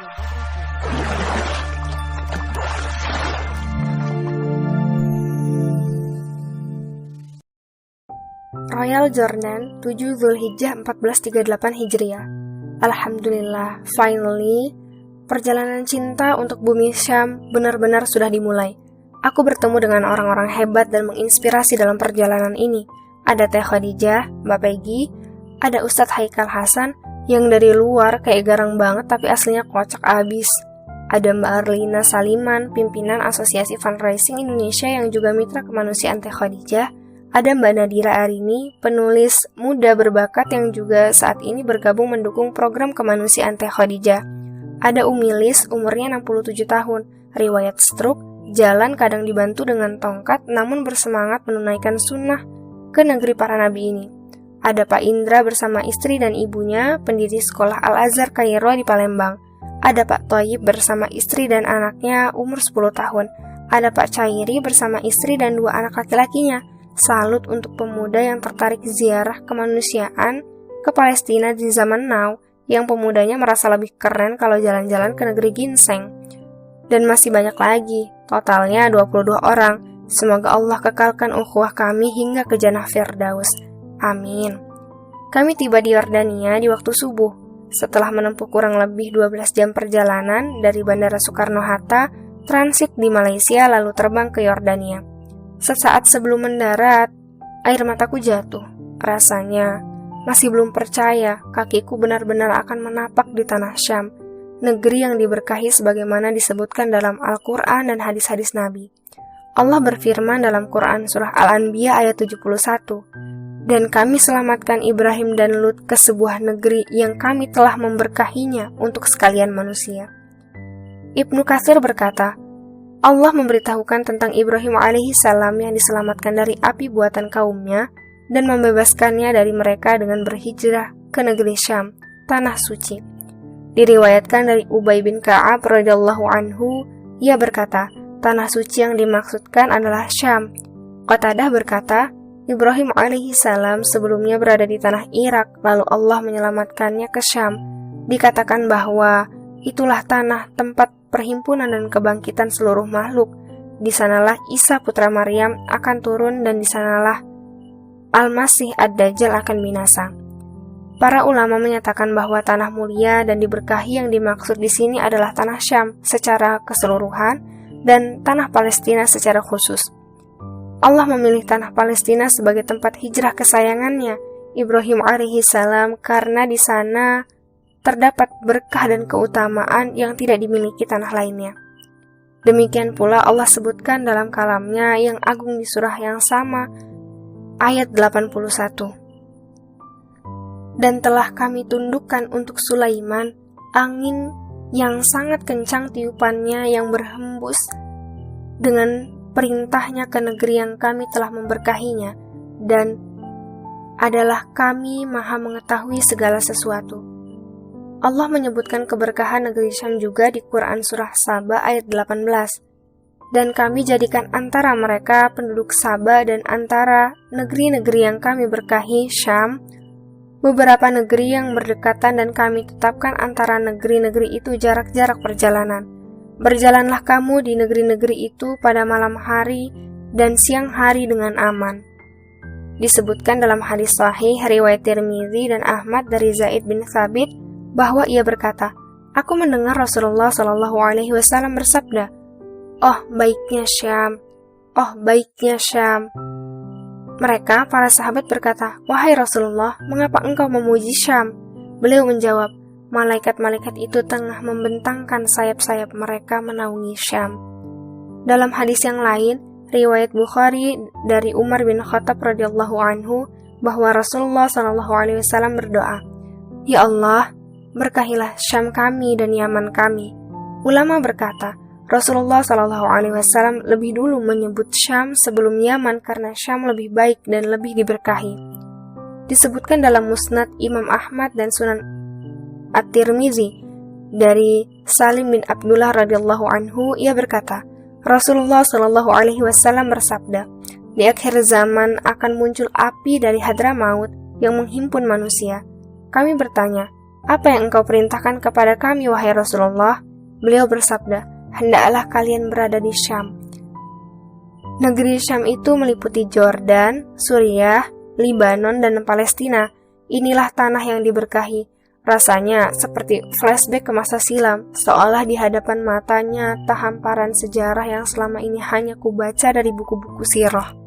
Royal Jordan, 7 Zulhijjah 1438 Hijriah. Alhamdulillah, finally, perjalanan cinta untuk bumi Syam benar-benar sudah dimulai. Aku bertemu dengan orang-orang hebat dan menginspirasi dalam perjalanan ini. Ada Teh Khadijah, Mbak Peggy, ada Ustadz Haikal Hasan yang dari luar kayak garang banget tapi aslinya kocak abis. Ada Mbak Arlina Saliman, pimpinan Asosiasi Fundraising Indonesia yang juga mitra kemanusiaan Teh Khadijah. Ada Mbak Nadira Arini, penulis muda berbakat yang juga saat ini bergabung mendukung program kemanusiaan Teh Khadijah. Ada Umi Lis, umurnya 67 tahun, riwayat stroke, jalan kadang dibantu dengan tongkat namun bersemangat menunaikan sunnah ke negeri para nabi ini. Ada Pak Indra bersama istri dan ibunya, pendiri sekolah Al-Azhar Kairo di Palembang. Ada Pak Thoyib bersama istri dan anaknya umur 10 tahun. Ada Pak Cairi bersama istri dan 2 anak laki-lakinya. Salut untuk pemuda yang tertarik ziarah kemanusiaan ke Palestina di zaman now, yang pemudanya merasa lebih keren kalau jalan-jalan ke negeri ginseng. Dan masih banyak lagi, totalnya 22 orang. Semoga Allah kekalkan ukhuwah kami hingga ke Jannah Firdaus. Amin. Kami tiba di Yordania di waktu subuh, setelah menempuh kurang lebih 12 jam perjalanan dari Bandara Soekarno-Hatta, transit di Malaysia lalu terbang ke Yordania. Sesaat sebelum mendarat, air mataku jatuh. Rasanya masih belum percaya kakiku benar-benar akan menapak di tanah Syam, negeri yang diberkahi sebagaimana disebutkan dalam Al-Quran dan hadis-hadis Nabi. Allah berfirman dalam Quran surah Al-Anbiya ayat 71, "Dan kami selamatkan Ibrahim dan Lut ke sebuah negeri yang kami telah memberkahinya untuk sekalian manusia." Ibnu Katsir berkata, Allah memberitahukan tentang Ibrahim alaihissalam yang diselamatkan dari api buatan kaumnya dan membebaskannya dari mereka dengan berhijrah ke negeri Syam, tanah suci. Diriwayatkan dari Ubay bin Ka'ab radhiyallahu anhu, ia berkata, tanah suci yang dimaksudkan adalah Syam. Qatadah berkata, Ibrahim alaihissalam sebelumnya berada di tanah Irak, lalu Allah menyelamatkannya ke Syam. Dikatakan bahwa itulah tanah tempat perhimpunan dan kebangkitan seluruh makhluk. Di sanalah Isa putra Maryam akan turun dan di sanalah Al-Masih Ad-Dajjal akan binasa. Para ulama menyatakan bahwa tanah mulia dan diberkahi yang dimaksud di sini adalah tanah Syam secara keseluruhan dan tanah Palestina secara khusus. Allah memilih tanah Palestina sebagai tempat hijrah kesayangannya, Ibrahim alaihissalam, karena di sana terdapat berkah dan keutamaan yang tidak dimiliki tanah lainnya. Demikian pula Allah sebutkan dalam kalamnya yang agung di surah yang sama, ayat 81. Dan telah kami tundukkan untuk Sulaiman angin yang sangat kencang tiupannya yang berhembus dengan perintahnya ke negeri yang kami telah memberkahinya, dan adalah kami maha mengetahui segala sesuatu. Allah menyebutkan keberkahan negeri Syam juga di Quran surah Saba ayat 18. Dan kami jadikan antara mereka penduduk Saba dan antara negeri-negeri yang kami berkahi Syam beberapa negeri yang berdekatan, dan kami tetapkan antara negeri-negeri itu jarak-jarak perjalanan. Berjalanlah kamu di negeri-negeri itu pada malam hari dan siang hari dengan aman. Disebutkan dalam hadis sahih riwayat Tirmizi dan Ahmad dari Zaid bin Thabit bahwa ia berkata, aku mendengar Rasulullah Shallallahu Alaihi Wasallam bersabda, "Oh baiknya Syam, oh baiknya Syam." Mereka, para sahabat berkata, "Wahai Rasulullah, mengapa engkau memuji Syam?" Beliau menjawab, malaikat-malaikat itu tengah membentangkan sayap-sayap mereka menaungi Syam. Dalam hadis yang lain, riwayat Bukhari dari Umar bin Khattab radhiyallahu anhu bahwa Rasulullah Shallallahu Alaihi Wasallam berdoa, "Ya Allah, berkahilah Syam kami dan Yaman kami." Ulama berkata, Rasulullah Shallallahu Alaihi Wasallam lebih dulu menyebut Syam sebelum Yaman karena Syam lebih baik dan lebih diberkahi. Disebutkan dalam Musnad Imam Ahmad dan Sunan At-Tirmizi dari Salim bin Abdullah radhiyallahu anhu, ia berkata, Rasulullah Shallallahu Alaihi Wasallam bersabda, di akhir zaman akan muncul api dari Hadramaut yang menghimpun manusia. Kami bertanya, "Apa yang engkau perintahkan kepada kami, wahai Rasulullah?" Beliau bersabda, "Hendaklah kalian berada di Syam." Negeri Syam itu meliputi Jordan, Suriah, Libanon, dan Palestina. Inilah tanah yang diberkahi. Rasanya seperti flashback ke masa silam, seolah di hadapan matanya hamparan sejarah yang selama ini hanya kubaca dari buku-buku sirah.